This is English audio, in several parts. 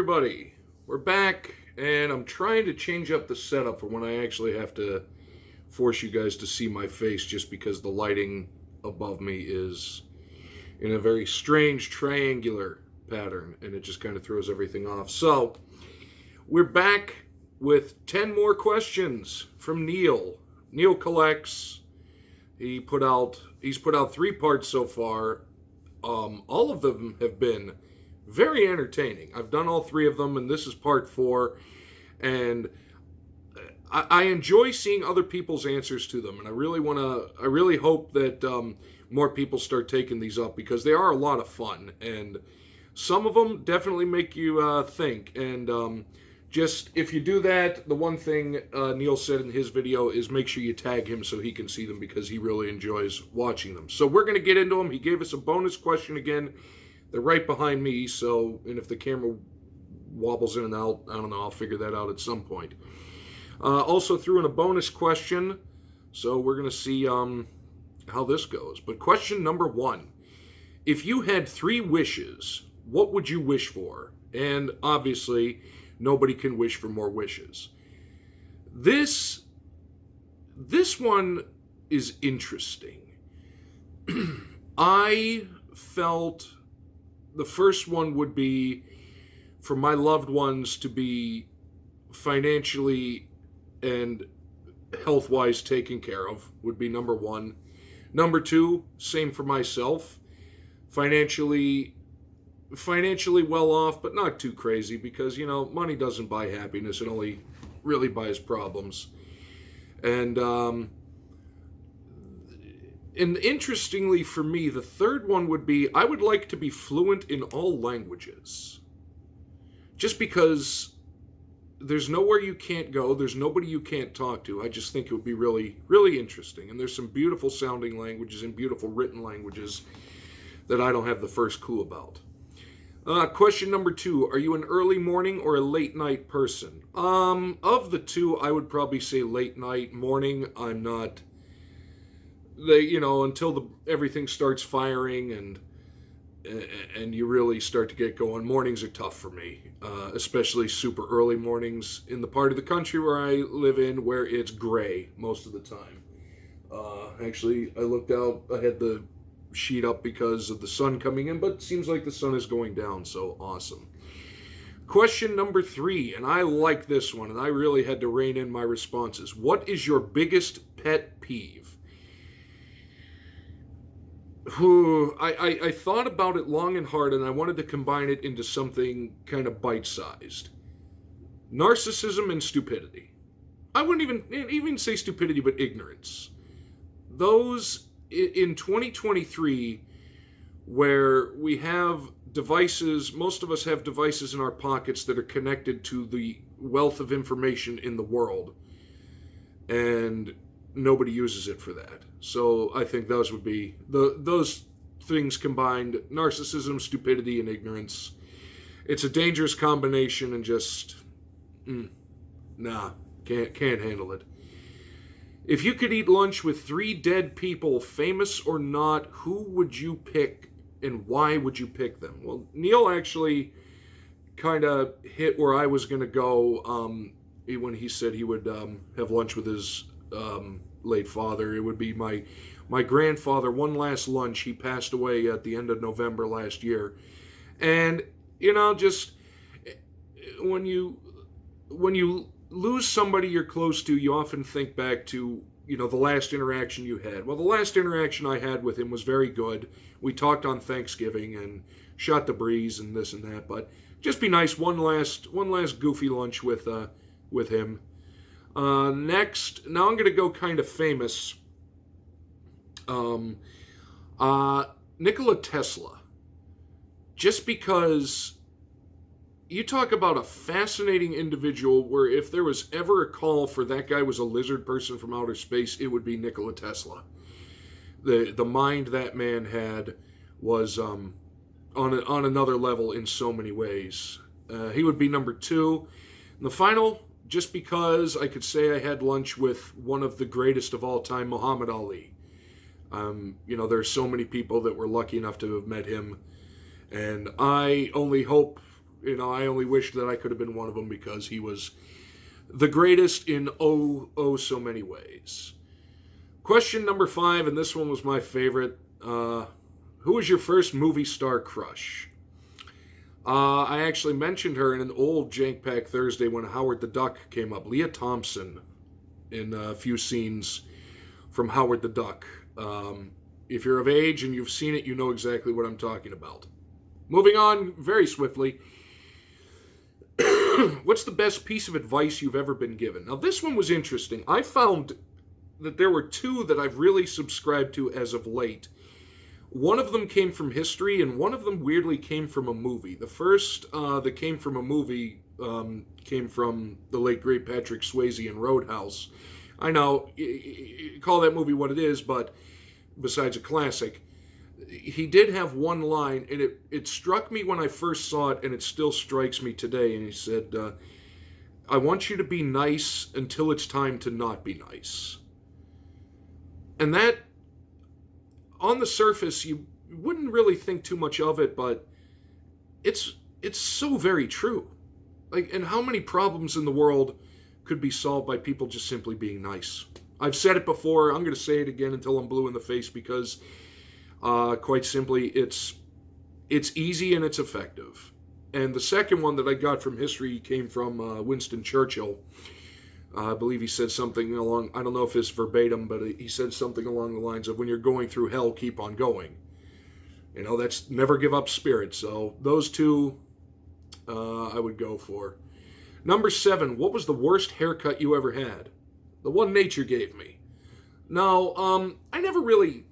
everybody. We're back, and I'm trying to change up the setup for when I actually have to force you guys to see my face just because the lighting above me is in a very strange triangular pattern, and it just kind of throws everything off. So, we're back with 10 more questions from Neil. Neil collects. He's put out 3 parts so far. All of them have been very entertaining. I've done all 3 of them, and this is part 4. And I enjoy seeing other people's answers to them, and I really hope that more people start taking these up because they are a lot of fun, and some of them definitely make you think. And just if you do that, the one thing Neil said in his video is make sure you tag him so he can see them because he really enjoys watching them. So we're going to get into them. He gave us a bonus question again. They're right behind me, and if the camera wobbles in and out, I don't know, I'll figure that out at some point. Also threw in a bonus question, so we're going to see how this goes. But question number 1. If you had 3 wishes, what would you wish for? And obviously, nobody can wish for more wishes. This one is interesting. I felt the first one would be for my loved ones to be financially and health-wise taken care of, would be number 1. Number 2, same for myself. Financially well off, but not too crazy because, money doesn't buy happiness. It only really buys problems. And interestingly for me, the third one would be I would like to be fluent in all languages. Just because there's nowhere you can't go, there's nobody you can't talk to. I just think it would be really, really interesting. And there's some beautiful sounding languages and beautiful written languages that I don't have the first clue about. Question number 2, are you an early morning or a late night person? Of the 2, I would probably say late night. Morning, I'm not. Until everything starts firing and you really start to get going, mornings are tough for me, especially super early mornings in the part of the country where I live in where it's gray most of the time. Actually, I looked out, I had the sheet up because of the sun coming in, but it seems like the sun is going down, so awesome. Question number 3, and I like this one, and I really had to rein in my responses. What is your biggest pet peeve? I thought about it long and hard, and I wanted to combine it into something kind of bite-sized. Narcissism and stupidity. I wouldn't even say stupidity, but ignorance. Those, in 2023, where we have devices, most of us have devices in our pockets that are connected to the wealth of information in the world, and nobody uses it for that. So I think those would be those things combined: narcissism, stupidity, and ignorance. It's a dangerous combination, and just can't handle it. If you could eat lunch with 3 dead people, famous or not, who would you pick, and why would you pick them? Well, Neil actually kind of hit where I was going to go when he said he would have lunch with his late father. It would be my grandfather. One last lunch. He passed away at the end of November last year. And, just when you lose somebody you're close to, you often think back to, the last interaction you had. Well, the last interaction I had with him was very good. We talked on Thanksgiving and shot the breeze and this and that, but just be nice, one last goofy lunch with him. Next, now I'm going to go kind of famous. Nikola Tesla. Just because you talk about a fascinating individual where if there was ever a call for that guy was a lizard person from outer space, it would be Nikola Tesla. The mind that man had was on another level in so many ways. He would be number 2. And the final, just because I could say I had lunch with one of the greatest of all time, Muhammad Ali. There are so many people that were lucky enough to have met him, and I only hope I only wish that I could have been one of them because he was the greatest in so many ways. Question number 5, and this one was my favorite. Who was your first movie star crush? I actually mentioned her in an old Jank Pack Thursday when Howard the Duck came up. Leah Thompson in a few scenes from Howard the Duck. If you're of age and you've seen it, you know exactly what I'm talking about. Moving on very swiftly. What's the best piece of advice you've ever been given? Now, this one was interesting. I found that there were 2 that I've really subscribed to as of late. One of them came from history, and one of them weirdly came from a movie. The first that came from a movie came from the late, great Patrick Swayze in Roadhouse. I know, call that movie what it is, but besides a classic, he did have one line, and it struck me when I first saw it, and it still strikes me today. And he said, I want you to be nice until it's time to not be nice. And that, on the surface, you wouldn't really think too much of it, but it's so very true. Like, and how many problems in the world could be solved by people just simply being nice? I've said it before, I'm going to say it again until I'm blue in the face, because quite simply, it's easy and it's effective. And the second one that I got from history came from Winston Churchill. I believe he said something along, I don't know if it's verbatim, but he said something along the lines of, when you're going through hell, keep on going. That's never give up spirit. So those 2 I would go for. Number 7, what was the worst haircut you ever had? The one nature gave me. Now, I never really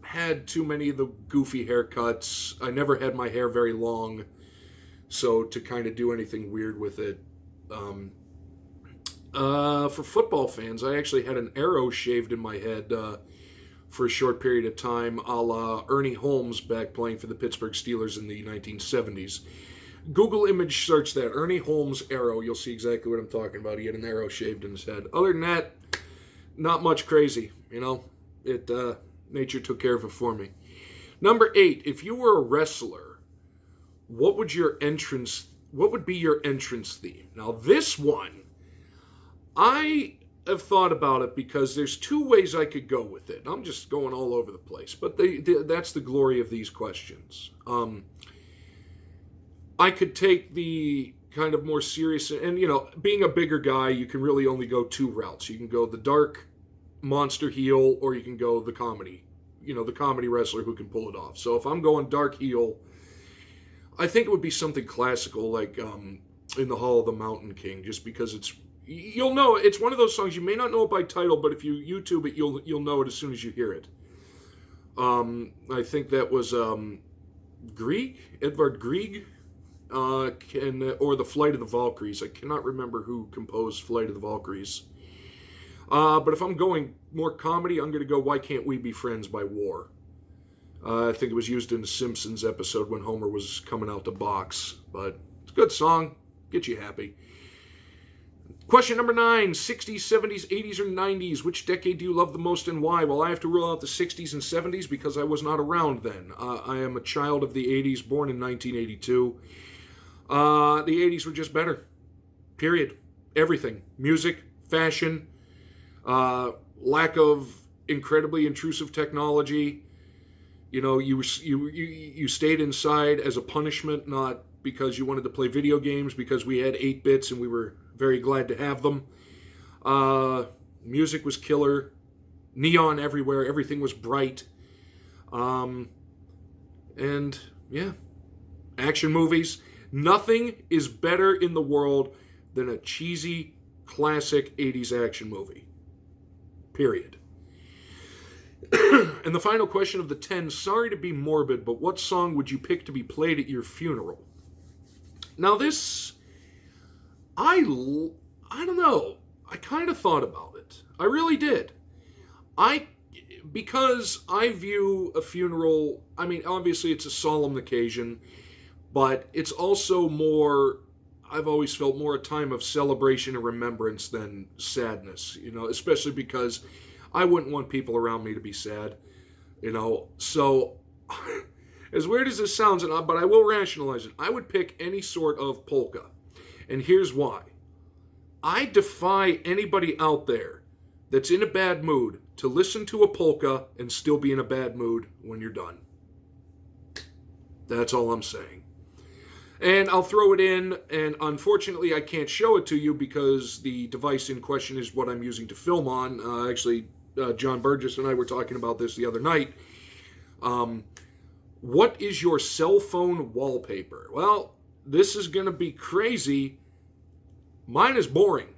had too many of the goofy haircuts. I never had my hair very long, so to kind of do anything weird with it. For football fans, I actually had an arrow shaved in my head for a short period of time, a la Ernie Holmes back playing for the Pittsburgh Steelers in the 1970s. Google image search that, Ernie Holmes arrow, you'll see exactly what I'm talking about. He had an arrow shaved in his head. Other than that, not much crazy, nature took care of it for me. Number 8, if you were a wrestler, what would be your entrance theme? Now this one, I have thought about it because there's 2 ways I could go with it. I'm just going all over the place, but that's the glory of these questions. I could take the kind of more serious, and being a bigger guy, you can really only go 2 routes. You can go the dark monster heel, or you can go the comedy, the comedy wrestler who can pull it off. So if I'm going dark heel, I think it would be something classical, like in the Hall of the Mountain King, just because you'll know, it's one of those songs, you may not know it by title, but if you YouTube it, you'll know it as soon as you hear it. I think that was Edvard Grieg, or the Flight of the Valkyries. I cannot remember who composed Flight of the Valkyries. But if I'm going more comedy, I'm going to go Why Can't We Be Friends by War. I think it was used in the Simpsons episode when Homer was coming out to box. But it's a good song. Get you happy. Question number 9. 60s, 70s, 80s, or 90s. Which decade do you love the most and why? Well, I have to rule out the 60s and 70s because I was not around then. I am a child of the 80s, born in 1982. The 80s were just better. Period. Everything. Music, fashion, lack of incredibly intrusive technology. You stayed inside as a punishment, not because you wanted to play video games, because we had 8-bits and we were very glad to have them. Music was killer. Neon everywhere. Everything was bright. And, yeah. Action movies. Nothing is better in the world than a cheesy, classic 80s action movie. Period. And the final question of the 10, sorry to be morbid, but what song would you pick to be played at your funeral? Now this, I don't know. I kind of thought about it. I really did. Because I view a funeral, obviously it's a solemn occasion, but it's also more, I've always felt more a time of celebration and remembrance than sadness, especially because I wouldn't want people around me to be sad, so As weird as this sounds, but I will rationalize it. I would pick any sort of polka. And here's why. I defy anybody out there that's in a bad mood to listen to a polka and still be in a bad mood when you're done. That's all I'm saying. And I'll throw it in, and unfortunately I can't show it to you because the device in question is what I'm using to film on. John Burgess and I were talking about this the other night. What is your cell phone wallpaper? Well, this is going to be crazy. Mine is boring.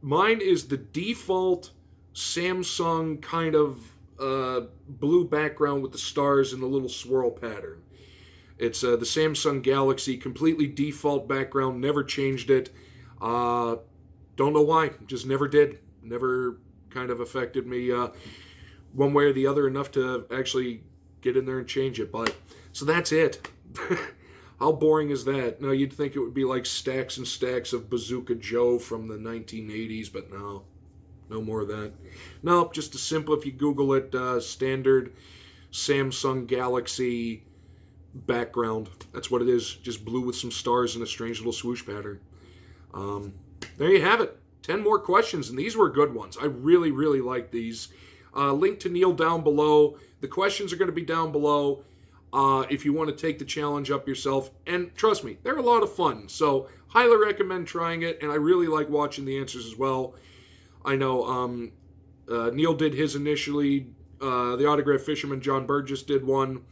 Mine is the default Samsung kind of blue background with the stars and the little swirl pattern. It's the Samsung Galaxy, completely default background, never changed it. Don't know why, just never did. Never kind of affected me one way or the other enough to actually get in there and change it. But so that's it. How boring is that? No, you'd think it would be like stacks and stacks of Bazooka Joe from the 1980s, but no. No more of that. No, just a simple, if you Google it, standard Samsung Galaxy background. That's what it is. Just blue with some stars and a strange little swoosh pattern. There you have it. 10 more questions, and these were good ones. I really, really like these. Link to Neil down below. The questions are going to be down below if you want to take the challenge up yourself. And trust me, they're a lot of fun. So highly recommend trying it, and I really like watching the answers as well. I know Neil did his initially. The Autograph Fisherman, John Burgess, did one.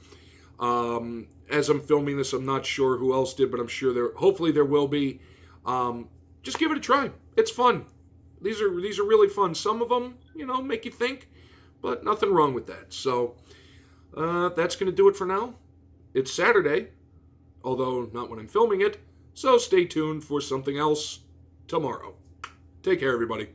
As I'm filming this, I'm not sure who else did, but I'm sure hopefully there will be. Just give it a try. It's fun. These are really fun. Some of them, make you think, but nothing wrong with that. So that's going to do it for now. It's Saturday, although not when I'm filming it. So stay tuned for something else tomorrow. Take care, everybody.